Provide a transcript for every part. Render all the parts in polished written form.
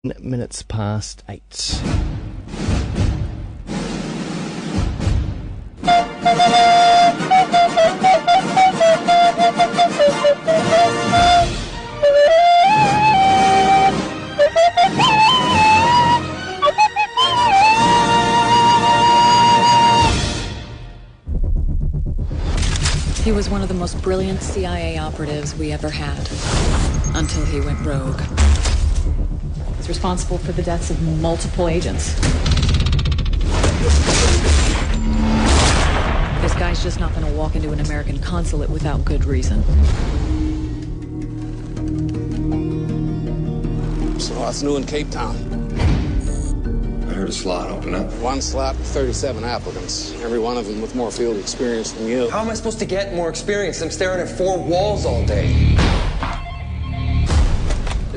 Minutes past 8. He was one of the most brilliant CIA operatives we ever had, until he went rogue. He's responsible for the deaths of multiple agents. This guy's just not going to walk into an American consulate without good reason. So what's new in Cape Town? I heard a slot open up. One slot, 37 applicants. Every one of them with more field experience than you. How am I supposed to get more experience? I'm staring at four walls all day.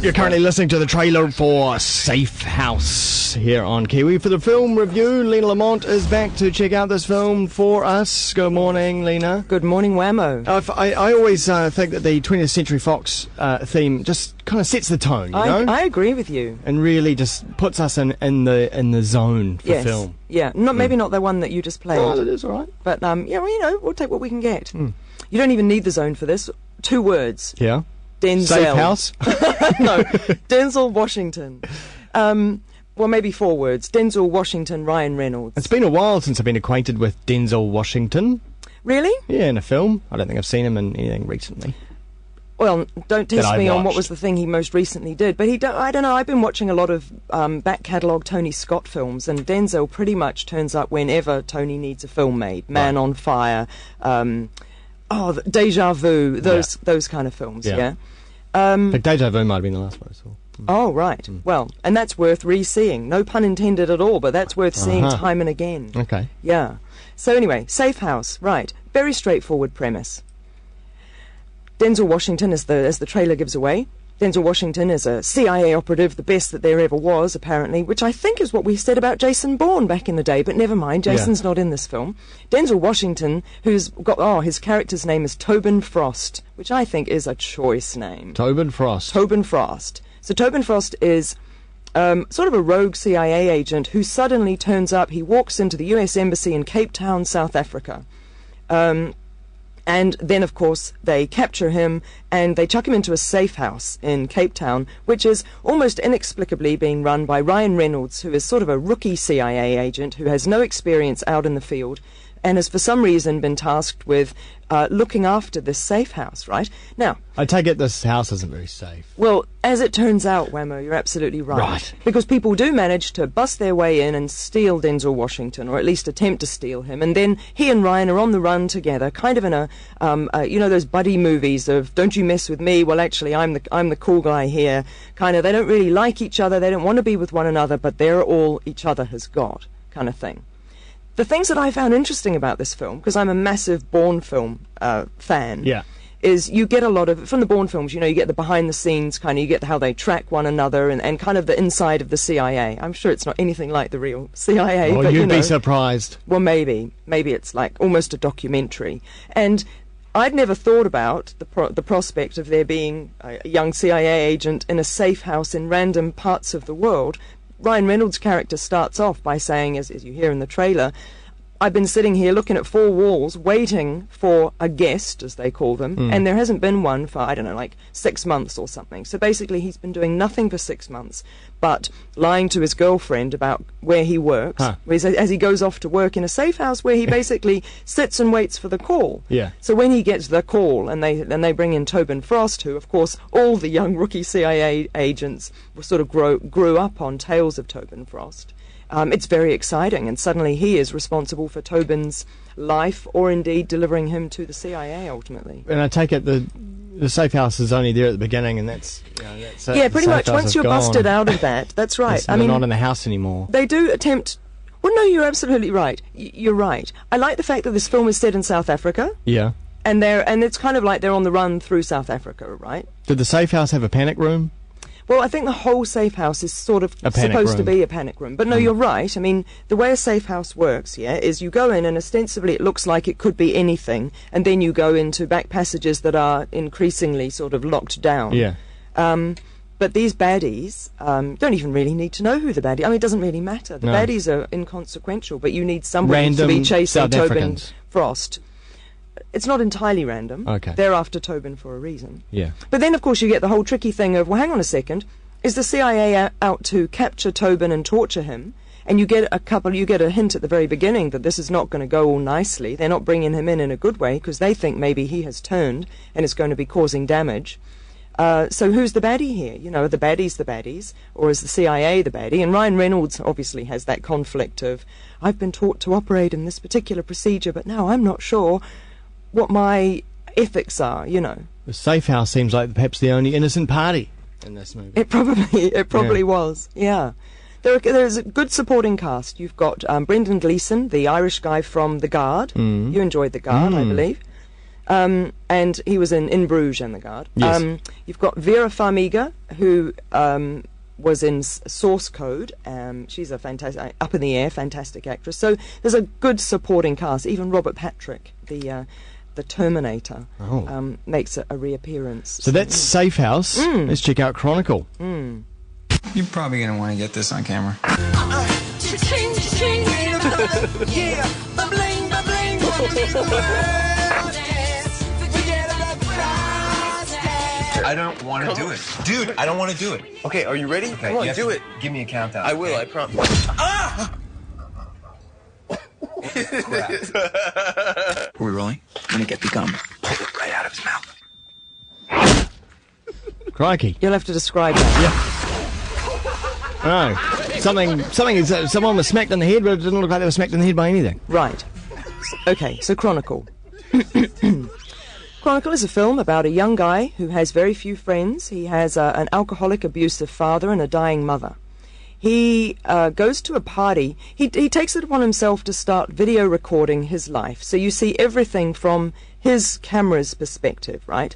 You're currently listening to the trailer for Safe House here on Kiwi. For the film review, Lena Lamont is back to check out this film for us. Good morning, Lena. Good morning, Wammo. I always think that the 20th Century Fox theme just kind of sets the tone, you know? I agree with you. And really just puts us in the zone for film. Yeah, maybe not the one that you just played. Oh, it is all right. But, yeah, well, you know, we'll take what we can get. You don't even need the zone for this. 2 words. Yeah. Denzel. Safe House? No, Denzel Washington. Well, maybe 4 words. Denzel Washington, Ryan Reynolds. It's been a while since I've been acquainted with Denzel Washington. Really? Yeah, in a film. I don't think I've seen him in anything recently. Well, don't test me on what watched. was the thing he most recently did. But I don't know, I've been watching a lot of back catalogue Tony Scott films, and Denzel pretty much turns up whenever Tony needs a film made. Man on Fire, Deja Vu, those kind of films, yeah. I think Deja Vu might have been the last one I saw. Oh, right. Well, and that's worth re-seeing. No pun intended at all, but that's worth seeing time and again. Okay. Yeah. So anyway, Safe House, right. Very straightforward premise. Denzel Washington, as the trailer gives away, Denzel Washington is a CIA operative, the best that there ever was, apparently, which I think is what we said about Jason Bourne back in the day, but never mind, Jason's not in this film. Denzel Washington, who's got, his character's name is Tobin Frost, which I think is a choice name. Tobin Frost. Tobin Frost. So Tobin Frost is sort of a rogue CIA agent who suddenly turns up. He walks into the US Embassy in Cape Town, South Africa. And then, of course, they capture him and they chuck him into a safe house in Cape Town, which is almost inexplicably being run by Ryan Reynolds, who is sort of a rookie CIA agent who has no experience out in the field and has for some reason been tasked with looking after this safe house, right? Now, I take it this house isn't very safe. Well, as it turns out, Wammo, you're absolutely right. Because people do manage to bust their way in and steal Denzel Washington, or at least attempt to steal him, and then he and Ryan are on the run together, kind of in a, you know, those buddy movies of "Don't you mess with me"? Well, actually, I'm the cool guy here. Kind of, they don't really like each other, they don't want to be with one another, but they're all each other has got, kind of thing. The things that I found interesting about this film, because I'm a massive Bourne film fan, is you get a lot of, from the Bourne films, you know, you get the behind-the-scenes kind of, you get how they track one another and kind of the inside of the CIA. I'm sure it's not anything like the real CIA, but you'd be surprised. Well, maybe it's like almost a documentary. And I'd never thought about the prospect of there being a young CIA agent in a safe house in random parts of the world. Ryan Reynolds' character starts off by saying, as you hear in the trailer, I've been sitting here looking at 4 walls, waiting for a guest, as they call them, and there hasn't been one for, I don't know, like 6 months or something. So basically he's been doing nothing for 6 months, but lying to his girlfriend about where he works, as he goes off to work in a safe house where he basically sits and waits for the call. Yeah. So when he gets the call, and they bring in Tobin Frost, who, of course, all the young rookie CIA agents sort of grew up on tales of Tobin Frost. It's very exciting, and suddenly he is responsible for Tobin's life, or indeed delivering him to the CIA ultimately. And I take it the safe house is only there at the beginning, and that's yeah, pretty much. Once you're busted out of that, that's right. I mean, they're not in the house anymore. They do attempt. Well, no, you're absolutely right. You're right. I like the fact that this film is set in South Africa. Yeah. And it's kind of like they're on the run through South Africa, right? Did the safe house have a panic room? Well, I think the whole safe house is sort of supposed to be a panic room. But no, you're right. I mean, the way a safe house works, is you go in and ostensibly it looks like it could be anything, and then you go into back passages that are increasingly sort of locked down. Yeah. But these baddies don't even really need to know who the baddie. I mean, it doesn't really matter. The baddies are inconsequential, but you need somebody to be chasing South Tobin Africans. Frost. It's not entirely random. Okay. They're after Tobin for a reason. Yeah. But then, of course, you get the whole tricky thing of, well, hang on a second, is the CIA out to capture Tobin and torture him? And you get a hint at the very beginning that this is not going to go all nicely. They're not bringing him in a good way because they think maybe he has turned and is going to be causing damage. So who's the baddie here? You know, are the baddies, or is the CIA the baddie? And Ryan Reynolds obviously has that conflict of, I've been taught to operate in this particular procedure, but now I'm not sure what my ethics are, you know. The safe house seems like perhaps the only innocent party in this movie. It probably was, yeah. There's a good supporting cast. You've got Brendan Gleeson, the Irish guy from The Guard. You enjoyed The Guard, I believe. And he was in Bruges and The Guard. Yes. You've got Vera Farmiga, who was in Source Code. She's a fantastic, up in the air, fantastic actress. So there's a good supporting cast. Even Robert Patrick, the Terminator, makes a reappearance. So that's Safe House. Let's check out Chronicle. You're probably going to want to get this on camera. I don't want to do it. Dude, I don't want to do it. Okay, are you ready? Okay, Come on, you do it. Give me a countdown. I will, I promise. Are we rolling? I'm going to get the gum. Pull it right out of his mouth. Crikey. You'll have to describe that. Oh, someone was smacked in the head, but it didn't look like they were smacked in the head by anything. Right. Okay, so Chronicle. Chronicle is a film about a young guy who has very few friends. He has an alcoholic, abusive father and a dying mother. He goes to a party. He takes it upon himself to start video recording his life. So you see everything from his camera's perspective, right?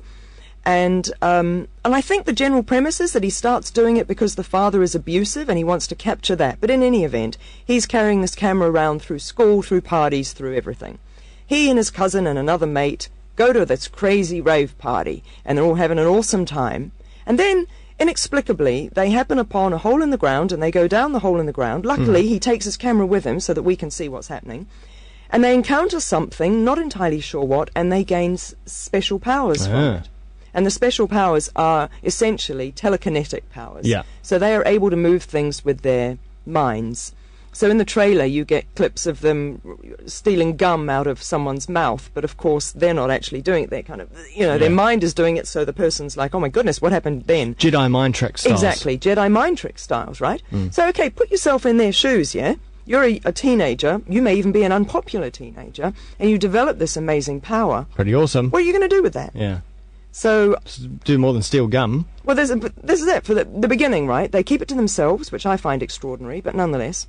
And I think the general premise is that he starts doing it because the father is abusive and he wants to capture that. But in any event, he's carrying this camera around through school, through parties, through everything. He and his cousin and another mate go to this crazy rave party, and they're all having an awesome time. And then, inexplicably, they happen upon a hole in the ground, and they go down the hole in the ground. Luckily, he takes his camera with him so that we can see what's happening. And they encounter something, not entirely sure what, and they gain special powers from it. And the special powers are essentially telekinetic powers. Yeah. So they are able to move things with their minds. So in the trailer, you get clips of them stealing gum out of someone's mouth, but of course they're not actually doing it. They're kind of, their mind is doing it, so the person's like, oh my goodness, what happened then? Jedi mind trick styles. Exactly, Jedi mind trick styles, right? So, okay, put yourself in their shoes, yeah? You're a teenager, you may even be an unpopular teenager, and you develop this amazing power. Pretty awesome. What are you going to do with that? Yeah. So, do more than steal gum. well, this is it, for the beginning, right? They keep it to themselves, which I find extraordinary, but nonetheless.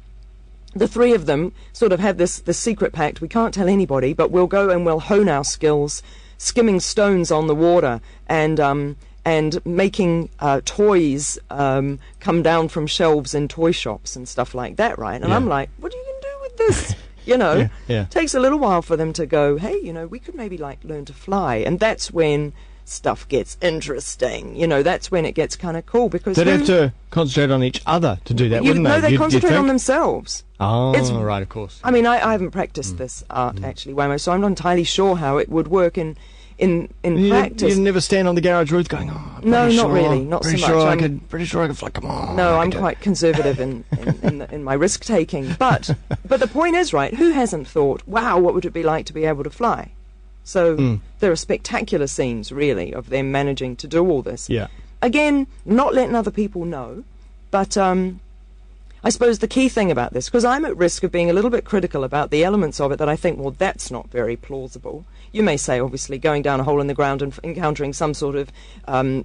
The three of them sort of have this secret pact. We can't tell anybody, but we'll go and we'll hone our skills, skimming stones on the water and making toys come down from shelves in toy shops and stuff like that, right? And I'm like, what are you going to do with this? Takes a little while for them to go, hey, we could maybe learn to fly. And that's when stuff gets interesting. That's when it gets kind of cool, because They'd have to concentrate on each other to do that, wouldn't they? No, they You'd concentrate on think? themselves. Oh, It's- right, of course. I mean, I haven't practiced this art, actually, Wammo, so I'm not entirely sure how it would work in practice. You never stand on the garage roof going, I'm No, pretty not sure, really, not so pretty much. Sure I'm- pretty sure I could fly, come on. No, I I'm could do it. quite conservative in my risk-taking. But the point is, right, who hasn't thought, wow, what would it be like to be able to fly? So there are spectacular scenes, really, of them managing to do all this. Yeah. Again, not letting other people know, but I suppose the key thing about this, because I'm at risk of being a little bit critical about the elements of it that I think, well, that's not very plausible. You may say, obviously, going down a hole in the ground and encountering some sort of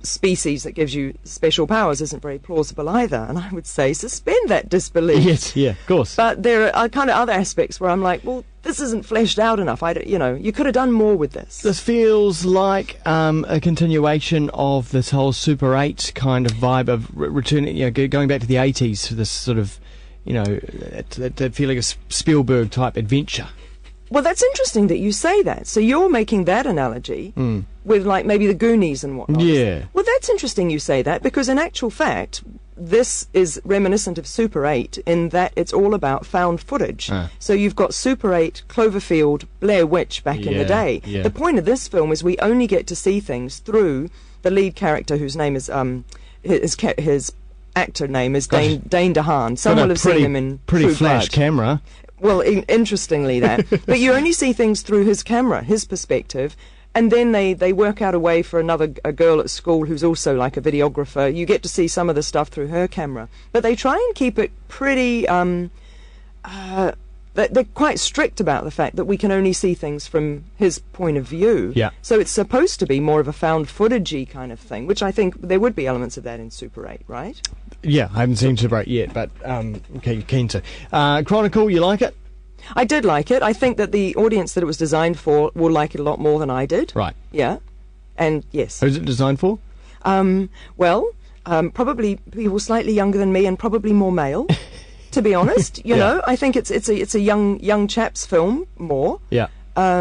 species that gives you special powers isn't very plausible either. And I would say, suspend that disbelief. Yes, yeah, of course. But there are kind of other aspects where I'm like, well, this isn't fleshed out enough. You could have done more with this. This feels like a continuation of this whole Super 8 kind of vibe of returning, going back to the 80s for this sort of, that feeling of Spielberg type adventure. Well, that's interesting that you say that. So you're making that analogy with, like, maybe the Goonies and whatnot. Yeah. Well, that's interesting you say that, because in actual fact, this is reminiscent of Super 8 in that it's all about found footage. So you've got Super 8, Cloverfield, Blair Witch back in the day. Yeah. The point of this film is we only get to see things through the lead character, whose name is his actor name is Dane DeHaan. Some will have seen him in pretty True flash Blood. camera. Well, interestingly that. But you only see things through his camera, his perspective, and then they work out a way for a girl at school who's also like a videographer. You get to see some of the stuff through her camera. But they try and keep it pretty... they're quite strict about the fact that we can only see things from his point of view. Yeah. So it's supposed to be more of a found footage-y kind of thing, which I think there would be elements of that in Super 8, right? Yeah, I haven't seen Super 8 yet, but okay, you're keen to. Chronicle, you like it? I did like it. I think that the audience that it was designed for will like it a lot more than I did. Right. Yeah. And yes. Who's it designed for? Probably people slightly younger than me and probably more male. To be honest, you know, I think it's a young chap's film more. Yeah. I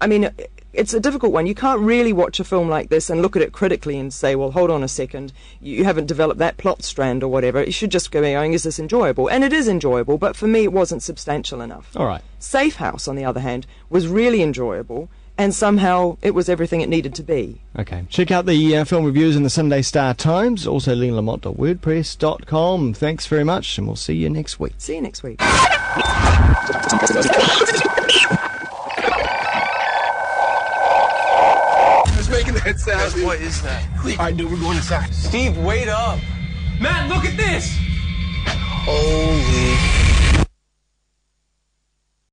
mean, it's a difficult one. You can't really watch a film like this and look at it critically and say, well, hold on a second, you haven't developed that plot strand or whatever. You should just go going, is this enjoyable? And it is enjoyable, but for me it wasn't substantial enough. All right. Safe House, on the other hand, was really enjoyable, and somehow it was everything it needed to be. Okay. Check out the film reviews in the Sunday Star Times, also lenalamont.wordpress.com. Thanks very much, and we'll see you next week. See you next week. Who's making that sound? What is that? All right, dude, we're going inside. Steve, wait up. Matt, look at this! Holy